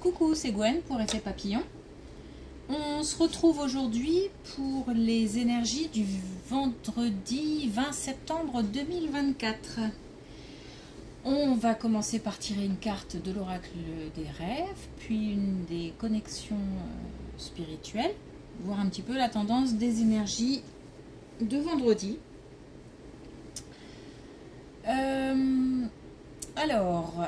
Coucou, c'est Gwen pour Effet Papillon. On se retrouve aujourd'hui pour les énergies du vendredi 20 septembre 2024. On va commencer par tirer une carte de l'oracle des rêves, puis une des connexions spirituelles, voir un petit peu la tendance des énergies de vendredi. Alors,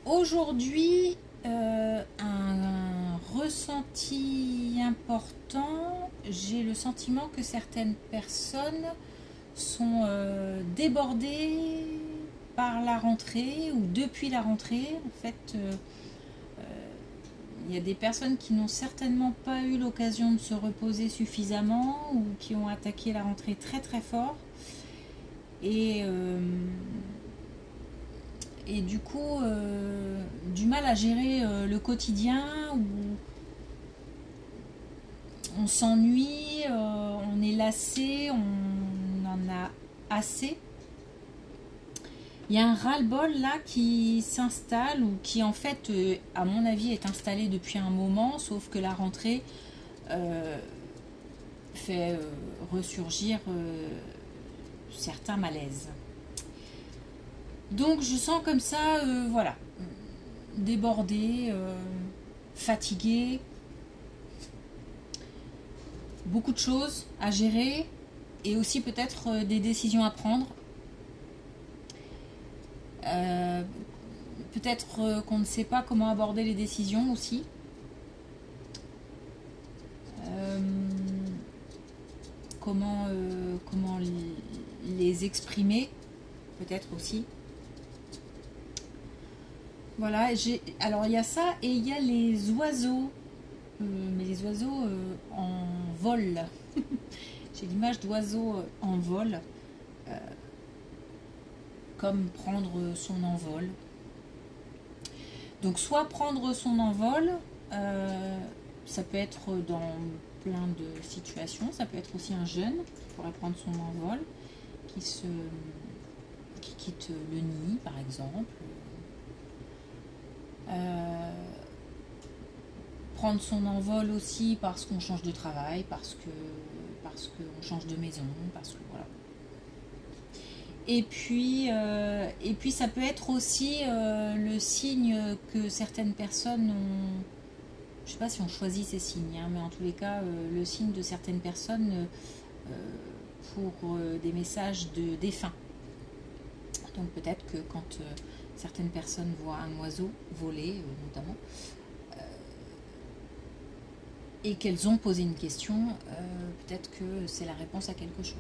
aujourd'hui, un ressenti important, j'ai le sentiment que certaines personnes sont débordées par la rentrée ou depuis la rentrée. En fait, il y a des personnes qui n'ont certainement pas eu l'occasion de se reposer suffisamment ou qui ont attaqué la rentrée très très fort. Et du coup, du mal à gérer le quotidien, où on s'ennuie, on est lassé, on en a assez. Il y a un ras-le-bol là qui s'installe, ou qui en fait, à mon avis, est installé depuis un moment, sauf que la rentrée fait ressurgir certains malaises. Donc je sens comme ça, voilà, débordé, fatigué, beaucoup de choses à gérer et aussi peut-être des décisions à prendre. Peut-être qu'on ne sait pas comment aborder les décisions aussi. Comment les exprimer, peut-être aussi. Voilà, alors il y a ça et il y a les oiseaux, mais les oiseaux en vol. J'ai l'image d'oiseaux en vol, comme prendre son envol. Donc soit prendre son envol, ça peut être dans plein de situations, ça peut être aussi un jeune qui pourrait prendre son envol, qui quitte le nid par exemple. Prendre son envol aussi parce qu'on change de travail, parce qu'on change de maison, parce que voilà. Et puis ça peut être aussi le signe que certaines personnes ont. Je sais pas si on choisit ces signes, hein, mais en tous les cas, le signe de certaines personnes pour des messages de défunts. Donc peut-être que quand certaines personnes voient un oiseau voler, notamment, et qu'elles ont posé une question, peut-être que c'est la réponse à quelque chose.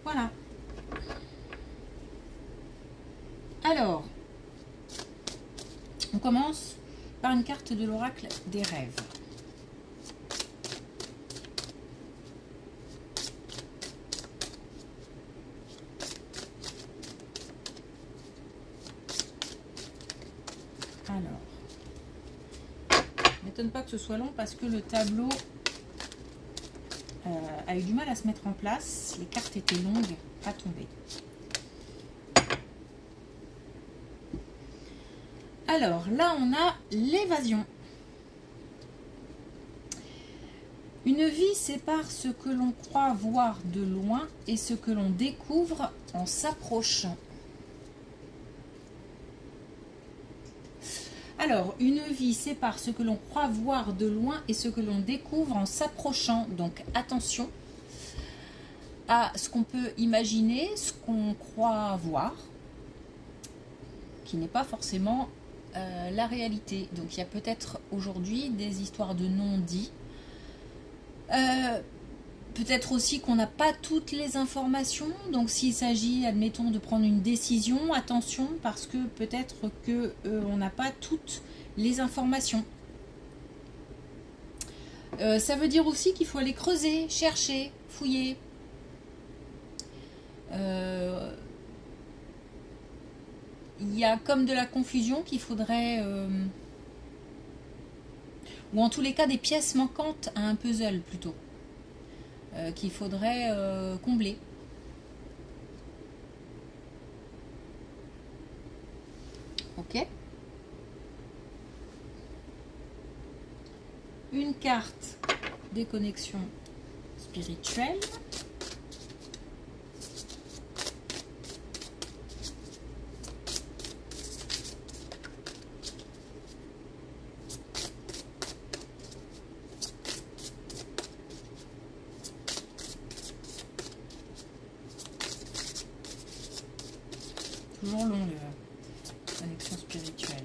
Voilà. Alors, on commence par une carte de l'oracle des rêves. Alors, ne m'étonne pas que ce soit long parce que le tableau a eu du mal à se mettre en place. Les cartes étaient longues à tomber. Alors là, on a l'évasion. Une vie sépare ce que l'on croit voir de loin et ce que l'on découvre en s'approchant. Alors, une vie sépare ce que l'on croit voir de loin et ce que l'on découvre en s'approchant. Donc, attention à ce qu'on peut imaginer, ce qu'on croit voir, qui n'est pas forcément la réalité. Donc, il y a peut-être aujourd'hui des histoires de non-dits. Peut-être aussi qu'on n'a pas toutes les informations. Donc, s'il s'agit, admettons, de prendre une décision, attention, parce que peut-être qu'on n'a pas toutes les informations. Ça veut dire aussi qu'il faut aller creuser, chercher, fouiller. Il y a comme de la confusion qu'il faudrait... ou en tous les cas des pièces manquantes à un puzzle plutôt. Qu'il faudrait combler. Ok. une carte des connexions spirituelles. Toujours long, le connexion spirituelle.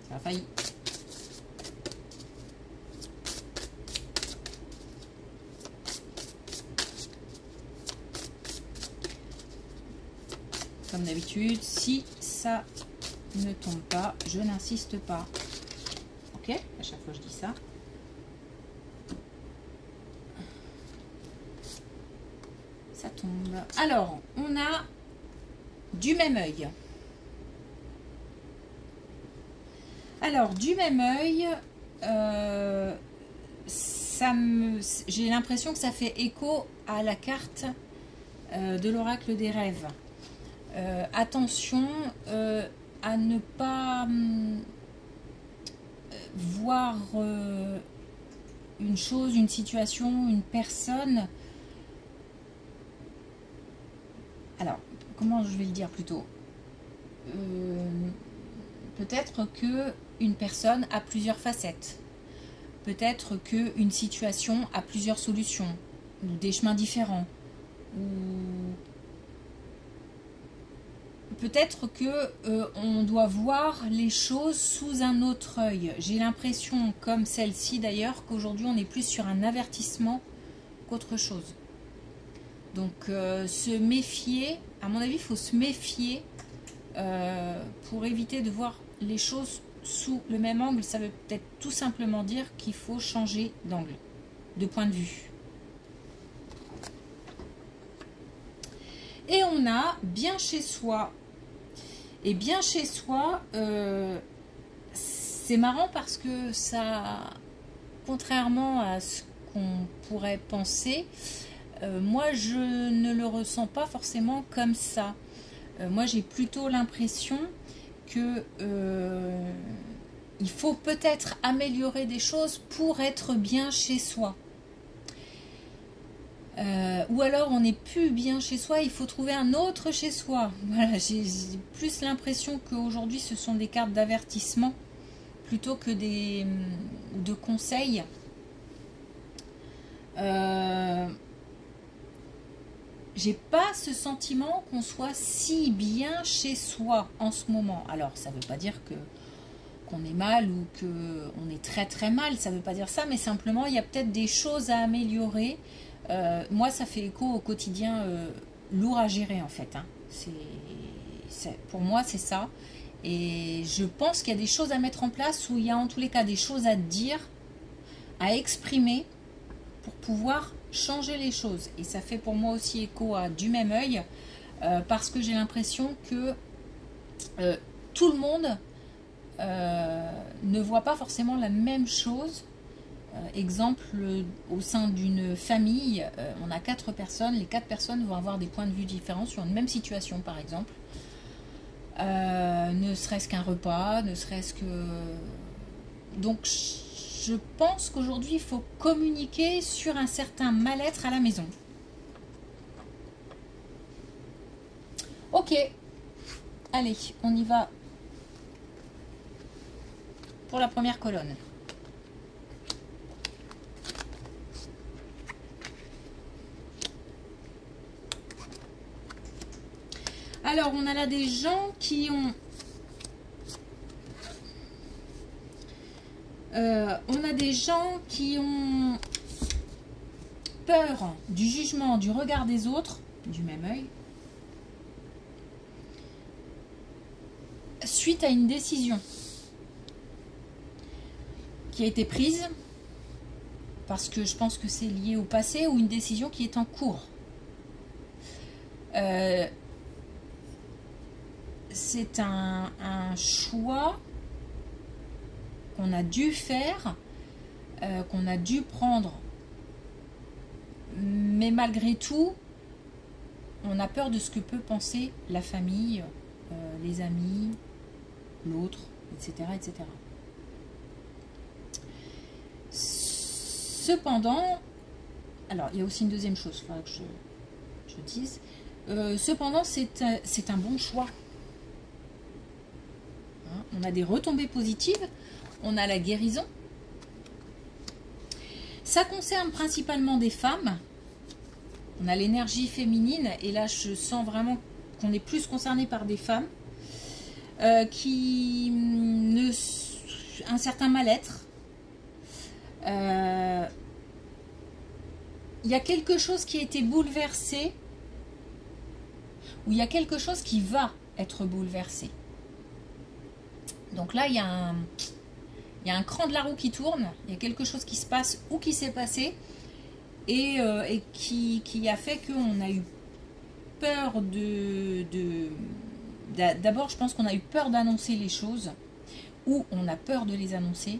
Ça a failli. Comme d'habitude, si ça ne tombe pas, je n'insiste pas. Ok, à chaque fois je dis ça. Ça tombe. Alors, on a du même œil. Alors, du même œil, j'ai l'impression que ça fait écho à la carte de l'oracle des rêves. Attention à ne pas voir une chose, une situation, une personne. Alors, comment je vais le dire plutôt? Peut-être que une personne a plusieurs facettes. Peut-être que une situation a plusieurs solutions ou des chemins différents. Ou peut-être que on doit voir les choses sous un autre œil. J'ai l'impression, comme celle-ci d'ailleurs, qu'aujourd'hui on est plus sur un avertissement qu'autre chose. Donc se méfier, à mon avis il faut se méfier pour éviter de voir les choses sous le même angle. Ça veut peut-être tout simplement dire qu'il faut changer d'angle, de point de vue. Et on a bien chez soi. Et bien chez soi, c'est marrant parce que ça, contrairement à ce qu'on pourrait penser, moi je ne le ressens pas forcément comme ça. Moi j'ai plutôt l'impression que il faut peut-être améliorer des choses pour être bien chez soi. Ou alors on n'est plus bien chez soi, il faut trouver un autre chez soi. Voilà, j'ai plus l'impression qu'aujourd'hui ce sont des cartes d'avertissement plutôt que de conseils. J'ai pas ce sentiment qu'on soit si bien chez soi en ce moment. Alors ça veut pas dire que qu'on est mal ou qu'on est très très mal, ça veut pas dire ça, mais simplement il y a peut-être des choses à améliorer. Moi ça fait écho au quotidien lourd à gérer en fait, hein. Pour moi c'est ça, et je pense qu'il y a des choses à mettre en place, où il y a en tous les cas des choses à dire, à exprimer pour pouvoir changer les choses. Et ça fait pour moi aussi écho à du même œil, parce que j'ai l'impression que tout le monde ne voit pas forcément la même chose. Exemple, au sein d'une famille, on a 4 personnes, les 4 personnes vont avoir des points de vue différents sur une même situation par exemple, ne serait-ce qu'un repas, ne serait-ce que... Donc je pense qu'aujourd'hui il faut communiquer sur un certain mal-être à la maison. Ok, allez, on y va pour la première colonne. Alors, on a là des gens qui ont... on a des gens qui ont peur du jugement, du regard des autres, du même œil, suite à une décision qui a été prise, parce que je pense que c'est lié au passé, ou une décision qui est en cours. C'est un choix qu'on a dû faire, qu'on a dû prendre, mais malgré tout, on a peur de ce que peut penser la famille, les amis, l'autre, etc., etc. Cependant, alors il y a aussi une deuxième chose, il faudra que je dise. Cependant, c'est un bon choix. Hein, on a des retombées positives, on a la guérison. Ça concerne principalement des femmes. On a l'énergie féminine, et là je sens vraiment qu'on est plus concerné par des femmes qui un certain mal-être. Il y a quelque chose qui a été bouleversé, ou il y a quelque chose qui va être bouleversé. Donc là, il y a un cran de la roue qui tourne, il y a quelque chose qui se passe ou qui s'est passé, et qui a fait qu'on a eu peur d'abord, je pense qu'on a eu peur d'annoncer les choses, ou on a peur de les annoncer,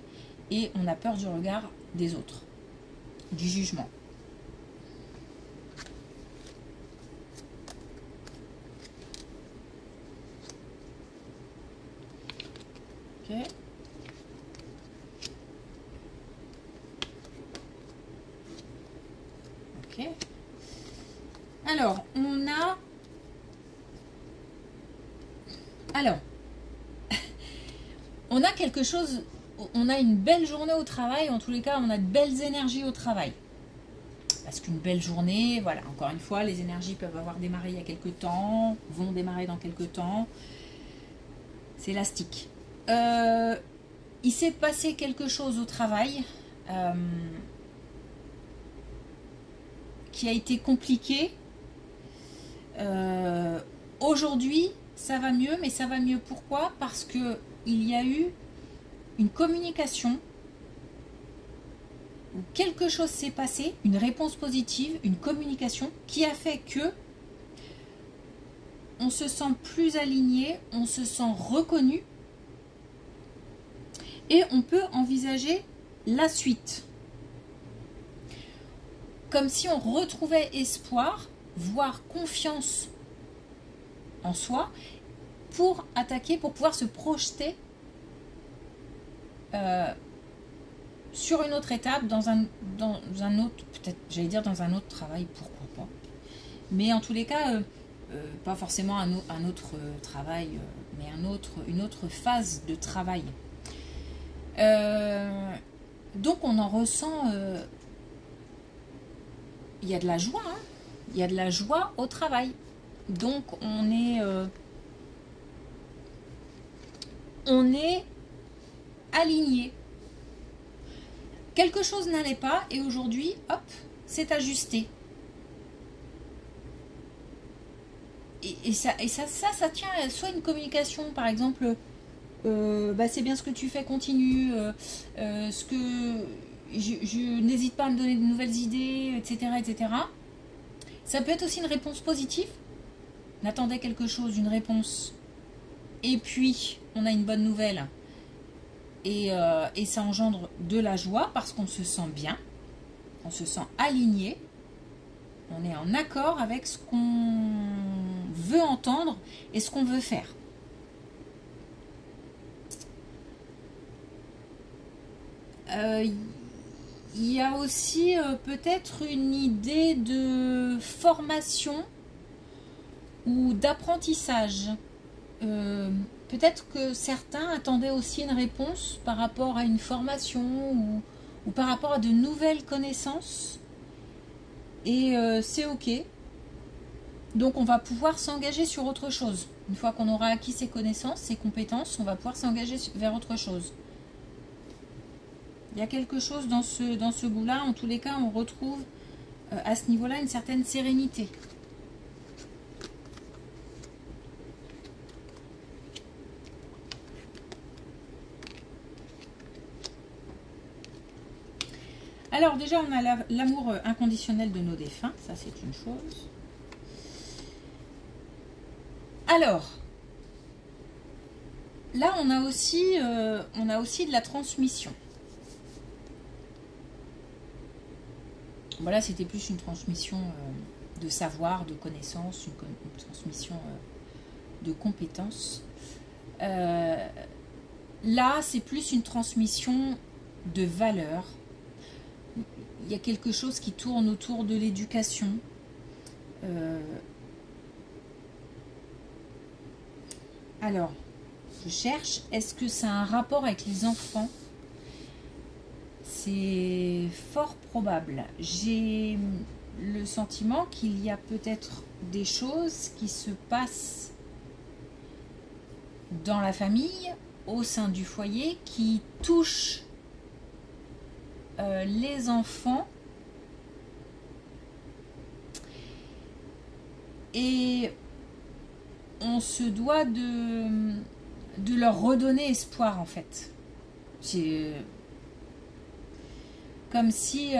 et on a peur du regard des autres, du jugement. Ok. Ok. Alors, on a... Alors, on a quelque chose... On a une belle journée au travail, en tous les cas, on a de belles énergies au travail. Parce qu'une belle journée, voilà, encore une fois, les énergies peuvent avoir démarré il y a quelques temps, vont démarrer dans quelques temps. C'est élastique. Il s'est passé quelque chose au travail qui a été compliqué. Aujourd'hui, ça va mieux, mais ça va mieux pourquoi? Parce que il y a eu une communication où quelque chose s'est passé, une réponse positive, une communication qui a fait que on se sent plus aligné, on se sent reconnu et on peut envisager la suite. Comme si on retrouvait espoir, voire confiance en soi pour attaquer, pour pouvoir se projeter sur une autre étape, dans un autre, peut-être, j'allais dire dans un autre travail, pourquoi pas. Mais en tous les cas, pas forcément un autre travail, mais une autre phase de travail. Donc on en ressent, il y a de la joie, hein, il y a de la joie au travail. Donc on est aligné. Quelque chose n'allait pas et aujourd'hui, hop, c'est ajusté. Et ça tient à soit une communication, par exemple, c'est bien ce que tu fais, continue, je n'hésite pas à me donner de nouvelles idées, etc., etc. Ça peut être aussi une réponse positive. On attendait quelque chose, une réponse, et puis on a une bonne nouvelle. Et ça engendre de la joie parce qu'on se sent bien, on se sent aligné, on est en accord avec ce qu'on veut entendre et ce qu'on veut faire. Il y a aussi peut-être une idée de formation ou d'apprentissage. Peut-être que certains attendaient aussi une réponse par rapport à une formation ou par rapport à de nouvelles connaissances. Et c'est ok. Donc on va pouvoir s'engager sur autre chose. Une fois qu'on aura acquis ces connaissances, ces compétences, on va pouvoir s'engager vers autre chose. Il y a quelque chose dans ce goût-là. En tous les cas, on retrouve à ce niveau-là une certaine sérénité. Alors déjà, on a l'amour inconditionnel de nos défunts, ça c'est une chose. Alors, là on a aussi de la transmission. Voilà, c'était plus une transmission de savoir, de connaissances, une transmission de compétences. Là, c'est plus une transmission de valeurs. Il y a quelque chose qui tourne autour de l'éducation. Alors, je cherche, est-ce que ça a un rapport avec les enfants? C'est fort probable. J'ai le sentiment qu'il y a peut-être des choses qui se passent dans la famille, au sein du foyer, qui touchent les enfants. Et on se doit de leur redonner espoir, en fait. C'est comme si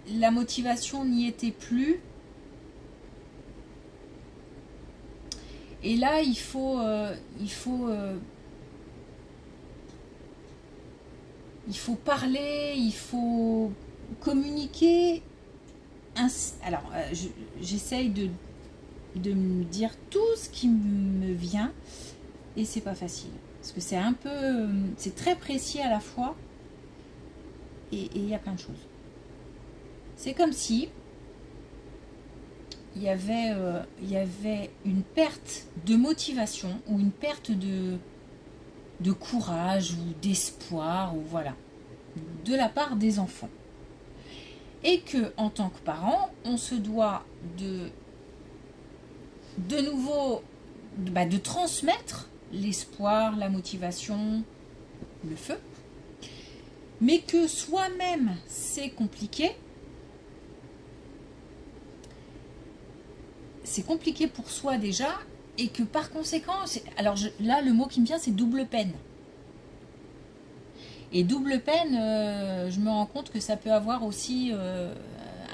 la motivation n'y était plus. Et là, il faut parler, il faut communiquer. Alors, j'essaye de me dire tout ce qui me vient, et c'est pas facile. Parce que c'est très précis à la fois, et il y a plein de choses. C'est comme si il y avait une perte de motivation, ou une perte de courage, ou d'espoir, ou voilà, de la part des enfants. Et que, en tant que parent, on se doit de nouveau de transmettre l'espoir, la motivation, le feu, mais que soi-même c'est compliqué. C'est compliqué pour soi déjà, et que par conséquent, alors là le mot qui me vient c'est double peine. Et double peine, je me rends compte que ça peut avoir aussi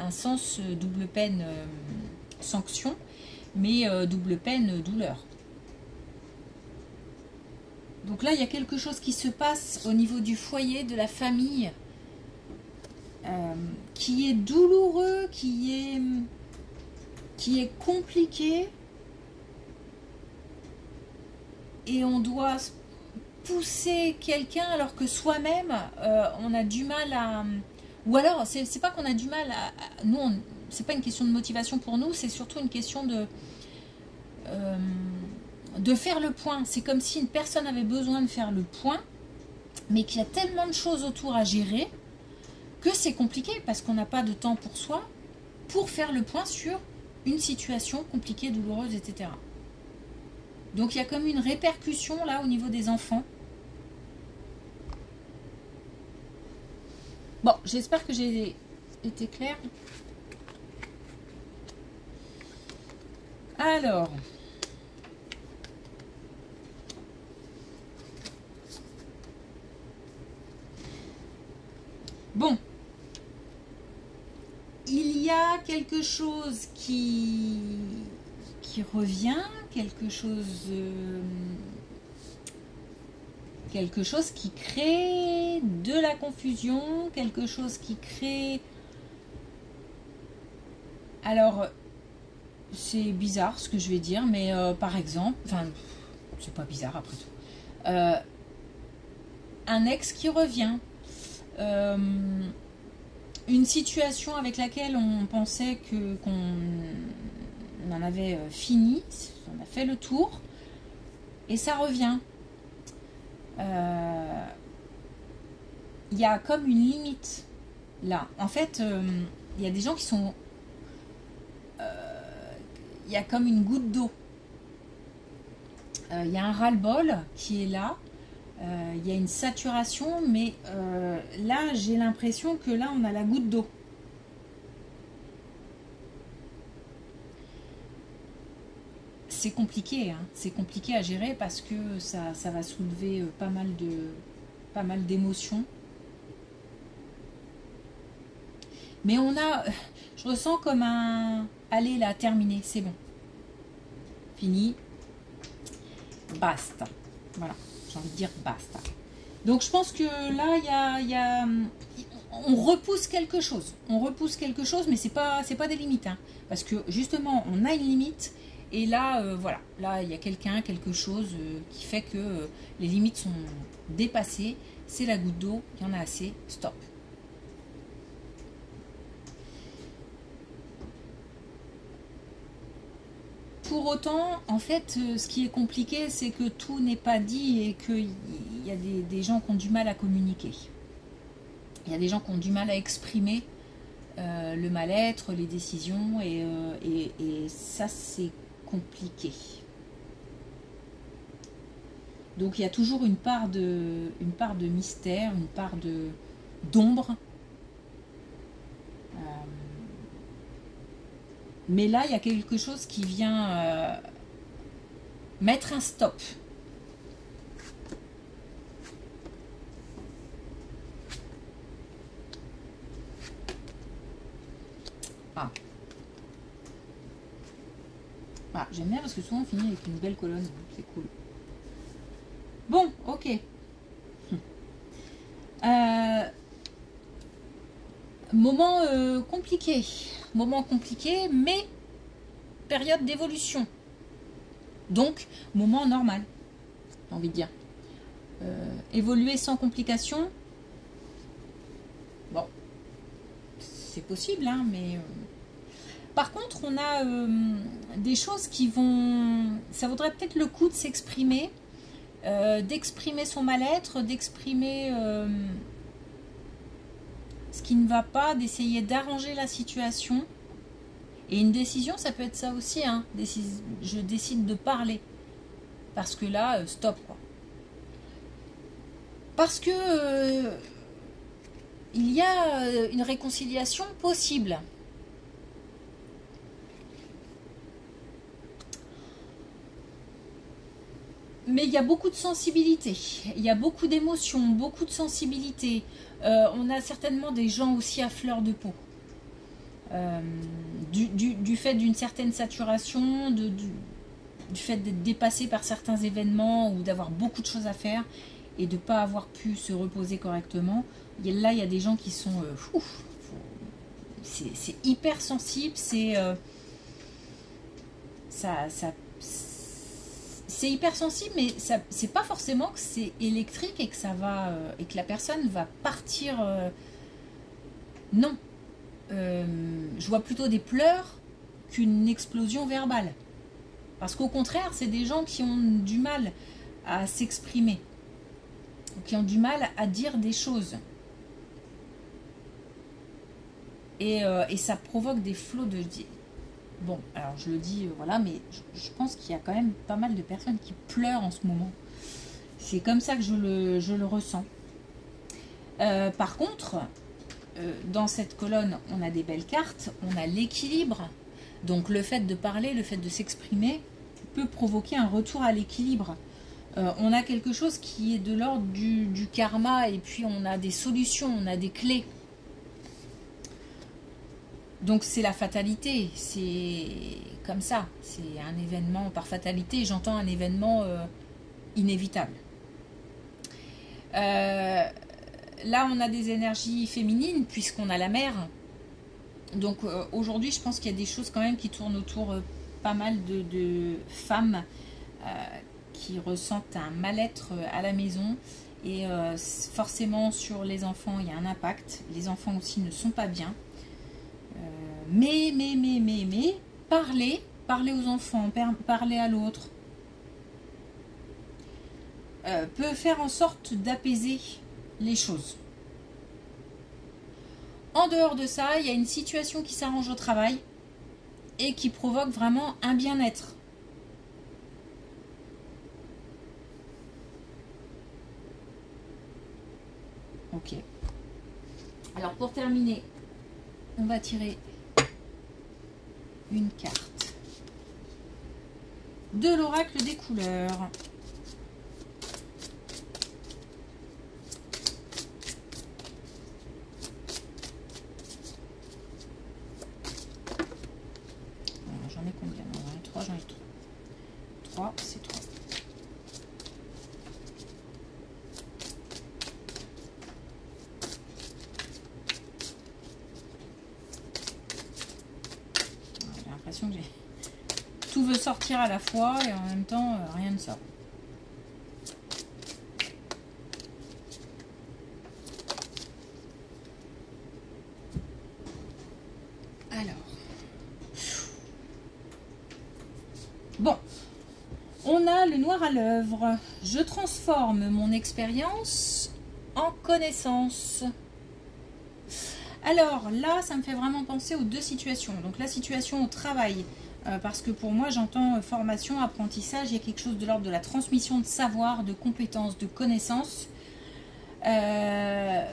un sens, double peine sanction, mais double peine douleur. Donc là, il y a quelque chose qui se passe au niveau du foyer, de la famille, qui est douloureux, qui est compliqué, et on doit pousser quelqu'un alors que soi-même, on a du mal à... Ou alors, c'est pas qu'on a du mal à... Nous, c'est pas une question de motivation pour nous, c'est surtout une question de faire le point. C'est comme si une personne avait besoin de faire le point, mais qu'il y a tellement de choses autour à gérer que c'est compliqué, parce qu'on n'a pas de temps pour soi pour faire le point sur une situation compliquée, douloureuse, etc. Donc il y a comme une répercussion là au niveau des enfants. Bon, j'espère que j'ai été claire. Alors, bon, il y a quelque chose qui revient, quelque chose qui crée de la confusion, quelque chose qui crée... Alors, c'est bizarre ce que je vais dire, mais par exemple, enfin, c'est pas bizarre après tout, un ex qui revient, une situation avec laquelle on pensait qu'on en avait fini, on a fait le tour, et ça revient. Il y a comme une limite là. En fait, il y a des gens qui sont... il y a comme une goutte d'eau. Il y a un ras-le-bol qui est là. Il y a une saturation, mais là, j'ai l'impression que là, on a la goutte d'eau. C'est compliqué, hein. C'est compliqué à gérer parce que ça va soulever pas mal d'émotions. Mais je ressens comme un... Allez là, terminé, c'est bon. Fini. Basta. Voilà, j'ai envie de dire basta. Donc je pense que là, on repousse quelque chose. On repousse quelque chose, mais c'est pas des limites. Hein, parce que justement, on a une limite. Et là, voilà. Là, il y a quelqu'un, quelque chose qui fait que les limites sont dépassées. C'est la goutte d'eau. Il y en a assez. Stop. Pour autant, en fait, ce qui est compliqué, c'est que tout n'est pas dit et qu'il y a des gens qui ont du mal à communiquer. Il y a des gens qui ont du mal à exprimer le mal-être, les décisions, et ça, c'est compliqué. Donc, il y a toujours une part de mystère, une part d'ombre. Mais là, il y a quelque chose qui vient mettre un stop. Ah. Ah, j'aime bien parce que souvent on finit avec une belle colonne. C'est cool. Bon, ok. Moment compliqué. Moment compliqué, mais période d'évolution. Donc, moment normal, j'ai envie de dire. Évoluer sans complications, bon, c'est possible, hein, mais... Par contre, on a des choses qui vont... Ça vaudrait peut-être le coup de s'exprimer, d'exprimer son mal-être, d'exprimer ce qui ne va pas, d'essayer d'arranger la situation. Et une décision, ça peut être ça aussi. Hein. Je décide de parler. Parce que là, stop, quoi. Parce que il y a une réconciliation possible. Mais il y a beaucoup de sensibilité, il y a beaucoup d'émotions, beaucoup de sensibilité. On a certainement des gens aussi à fleur de peau. Du fait d'une certaine saturation, du fait d'être dépassé par certains événements ou d'avoir beaucoup de choses à faire et de ne pas avoir pu se reposer correctement. Là, il y a des gens qui sont... c'est hyper sensible, c'est c'est hyper sensible, mais c'est pas forcément que c'est électrique et que ça va et que la personne va partir. Non, je vois plutôt des pleurs qu'une explosion verbale. Parce qu'au contraire, c'est des gens qui ont du mal à s'exprimer, qui ont du mal à dire des choses. Et ça provoque des flots de... Bon, alors je le dis, voilà, mais je pense qu'il y a quand même pas mal de personnes qui pleurent en ce moment. C'est comme ça que je le ressens. Par contre, dans cette colonne, on a des belles cartes, on a l'équilibre. Donc le fait de parler, le fait de s'exprimer peut provoquer un retour à l'équilibre. On a quelque chose qui est de l'ordre du karma et puis on a des solutions, on a des clés. Donc c'est la fatalité, c'est comme ça, c'est un événement par fatalité, j'entends un événement inévitable. Là on a des énergies féminines puisqu'on a la mer. Donc aujourd'hui je pense qu'il y a des choses quand même qui tournent autour pas mal de femmes qui ressentent un mal-être à la maison. Et forcément sur les enfants il y a un impact, les enfants aussi ne sont pas bien. Mais, parler aux enfants, parler à l'autre, peut faire en sorte d'apaiser les choses. En dehors de ça, il y a une situation qui s'arrange au travail et qui provoque vraiment un bien-être. Ok. Alors pour terminer, on va tirer une carte de l'oracle des couleurs. J'en ai combien? J'en ai 3, j'en ai 3. 3, c'est 3. veut sortir à la fois et en même temps, rien ne sort. Alors. Bon. On a le noir à l'œuvre. Je transforme mon expérience en connaissance. Alors là, ça me fait vraiment penser aux deux situations. Donc la situation au travail, parce que pour moi, j'entends formation, apprentissage, il y a quelque chose de l'ordre de la transmission de savoir, de compétences, de connaissances.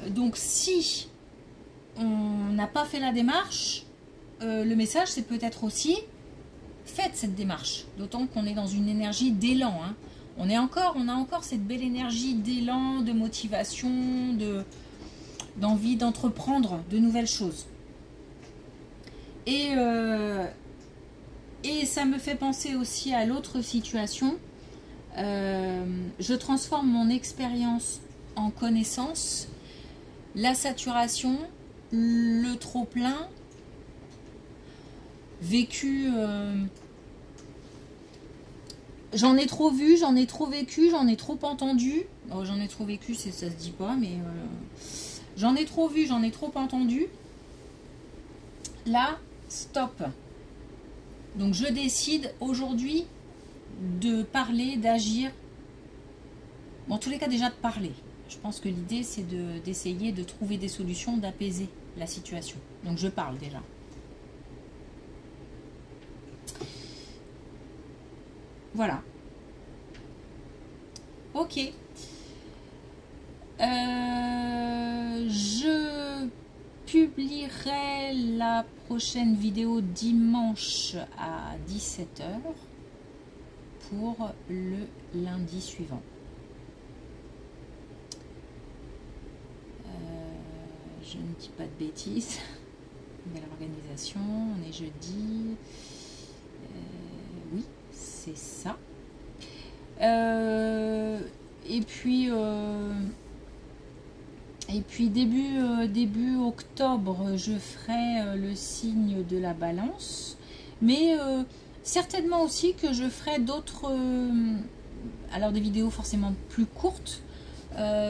Donc si on n'a pas fait la démarche, le message c'est peut-être aussi faites cette démarche, d'autant qu'on est dans une énergie d'élan. Hein. On a encore cette belle énergie d'élan, de motivation, d'envie d'entreprendre de nouvelles choses. Et ça me fait penser aussi à l'autre situation. Je transforme mon expérience en connaissance, la saturation, le trop-plein, vécu, j'en ai trop vu, j'en ai trop vécu, j'en ai trop entendu. Oh, j'en ai trop vécu, ça se dit pas, mais j'en ai trop vu, j'en ai trop entendu. Là, stop. Donc je décide aujourd'hui de parler, d'agir. Bon, en tous les cas, déjà de parler. Je pense que l'idée, c'est d'essayer de trouver des solutions, d'apaiser la situation. Donc je parle déjà. Voilà. Ok. Je publierai la prochaine vidéo dimanche à 17 h pour le lundi suivant. Je ne dis pas de bêtises. Belle organisation. On est jeudi. Oui, c'est ça. Et puis début octobre, je ferai le signe de la balance. Mais certainement aussi que je ferai d'autres, alors des vidéos forcément plus courtes,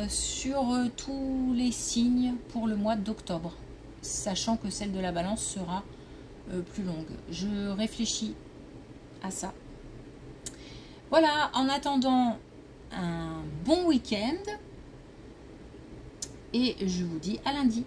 sur tous les signes pour le mois d'octobre. Sachant que celle de la balance sera plus longue. Je réfléchis à ça. Voilà, en attendant un bon week-end et je vous dis à lundi.